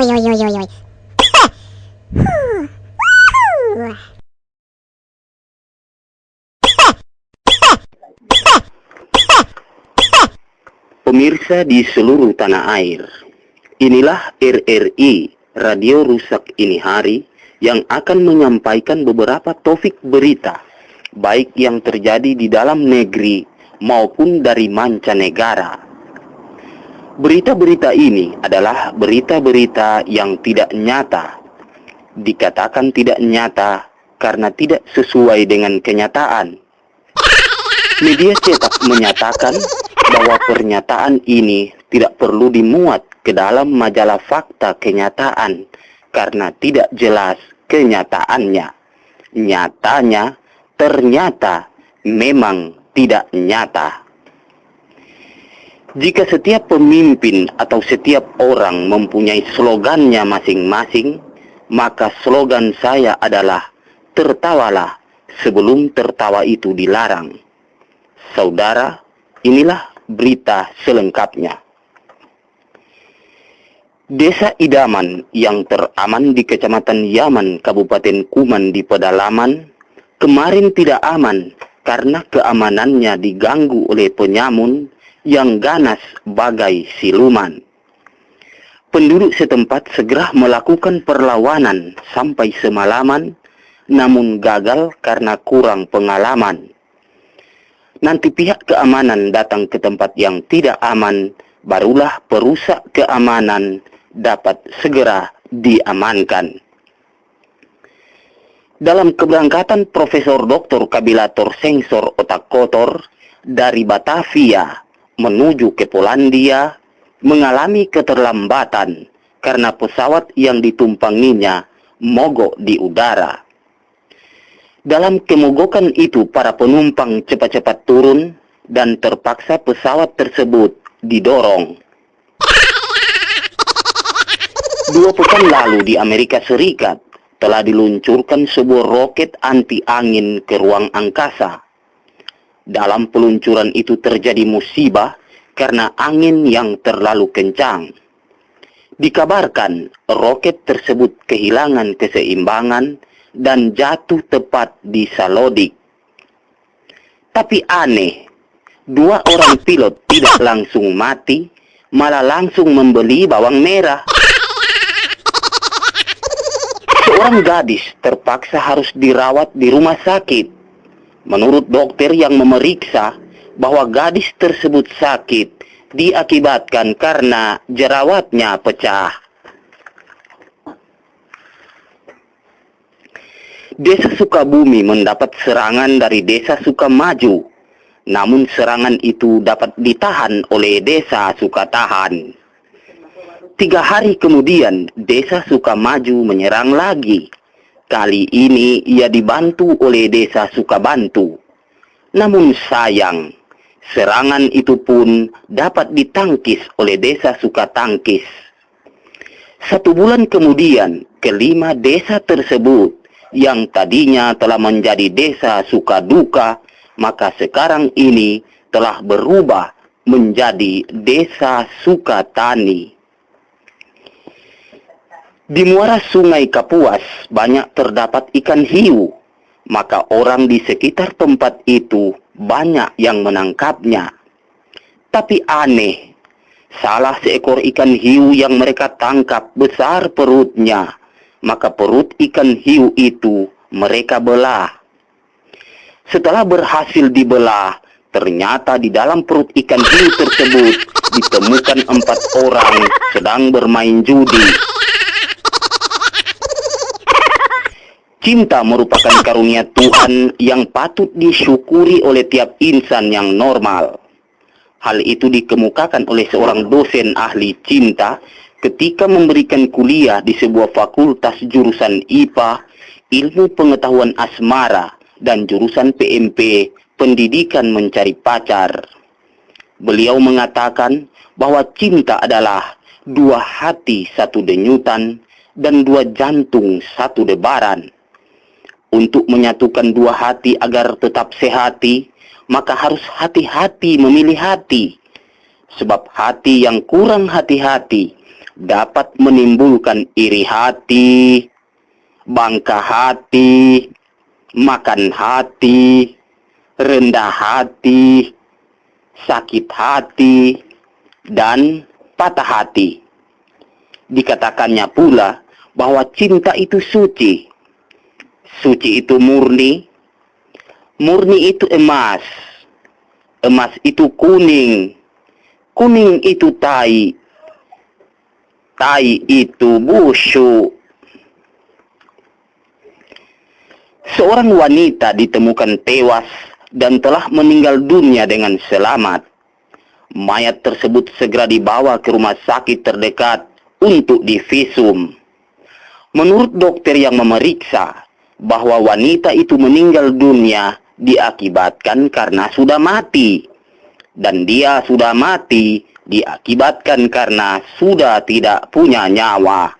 Oi, oi, oi, oi, oi. Pemirsa di seluruh tanah air, inilah RRI Radio Rusak Ini Hari yang akan menyampaikan beberapa topik berita, baik yang terjadi di dalam negeri maupun dari mancanegara. Berita-berita ini adalah berita-berita yang tidak nyata. Dikatakan tidak nyata karena tidak sesuai dengan kenyataan. Media cetak menyatakan bahwa pernyataan ini tidak perlu dimuat ke dalam majalah fakta kenyataan karena tidak jelas kenyataannya. Nyatanya, ternyata memang tidak nyata. Jika setiap pemimpin atau setiap orang mempunyai slogannya masing-masing, maka slogan saya adalah tertawalah sebelum tertawa itu dilarang. Saudara, inilah berita selengkapnya. Desa Idaman yang teraman di Kecamatan Yaman, Kabupaten Kuman di pedalaman, kemarin tidak aman karena keamanannya diganggu oleh penyamun yang ganas bagai siluman. Penduduk setempat segera melakukan perlawanan sampai semalaman, namun gagal karena kurang pengalaman. Nanti pihak keamanan datang ke tempat yang tidak aman, barulah perusak keamanan dapat segera diamankan. Dalam keberangkatan Profesor Dr. Kabilator Sengsor Otak Kotor dari Batavia menuju ke Polandia mengalami keterlambatan karena pesawat yang ditumpanginya mogok di udara. Dalam kemogokan itu para penumpang cepat-cepat turun dan terpaksa pesawat tersebut didorong. 2 pekan lalu di Amerika Serikat telah diluncurkan sebuah roket anti angin ke ruang angkasa. Dalam peluncuran itu terjadi musibah karena angin yang terlalu kencang. Dikabarkan roket tersebut kehilangan keseimbangan dan jatuh tepat di Salodik. Tapi aneh, 2 orang pilot tidak langsung mati, malah langsung membeli bawang merah. Seorang gadis terpaksa harus dirawat di rumah sakit. Menurut dokter yang memeriksa bahwa gadis tersebut sakit diakibatkan karena jerawatnya pecah. Desa Sukabumi mendapat serangan dari Desa Sukamaju, namun serangan itu dapat ditahan oleh Desa Sukatahan. 3 hari kemudian Desa Sukamaju menyerang lagi. Kali ini ia dibantu oleh Desa Sukabantu. Namun sayang, serangan itu pun dapat ditangkis oleh Desa Sukatangkis. 1 bulan kemudian, kelima desa tersebut yang tadinya telah menjadi Desa Sukaduka, maka sekarang ini telah berubah menjadi Desa Sukatani. Di muara Sungai Kapuas banyak terdapat ikan hiu, maka orang di sekitar tempat itu banyak yang menangkapnya. Tapi aneh, salah seekor ikan hiu yang mereka tangkap besar perutnya, maka perut ikan hiu itu mereka belah. Setelah berhasil dibelah, ternyata di dalam perut ikan hiu tersebut ditemukan 4 orang sedang bermain judi. Cinta merupakan karunia Tuhan yang patut disyukuri oleh tiap insan yang normal. Hal itu dikemukakan oleh seorang dosen ahli cinta ketika memberikan kuliah di sebuah fakultas jurusan IPA, Ilmu Pengetahuan Asmara, dan jurusan PMP, Pendidikan Mencari Pacar. Beliau mengatakan bahwa cinta adalah 2 hati 1 denyutan dan 2 jantung 1 debaran. Untuk menyatukan 2 hati agar tetap sehati, maka harus hati-hati memilih hati. Sebab hati yang kurang hati-hati dapat menimbulkan iri hati, bangka hati, makan hati, rendah hati, sakit hati, dan patah hati. Dikatakannya pula bahwa cinta itu suci. Suci itu murni, murni itu emas, emas itu kuning, kuning itu tai, tai itu busuk. Seorang wanita ditemukan tewas dan telah meninggal dunia dengan selamat. Mayat tersebut segera dibawa ke rumah sakit terdekat untuk divisum. Menurut dokter yang memeriksa, bahwa wanita itu meninggal dunia diakibatkan karena sudah mati. Dan dia sudah mati diakibatkan karena sudah tidak punya nyawa.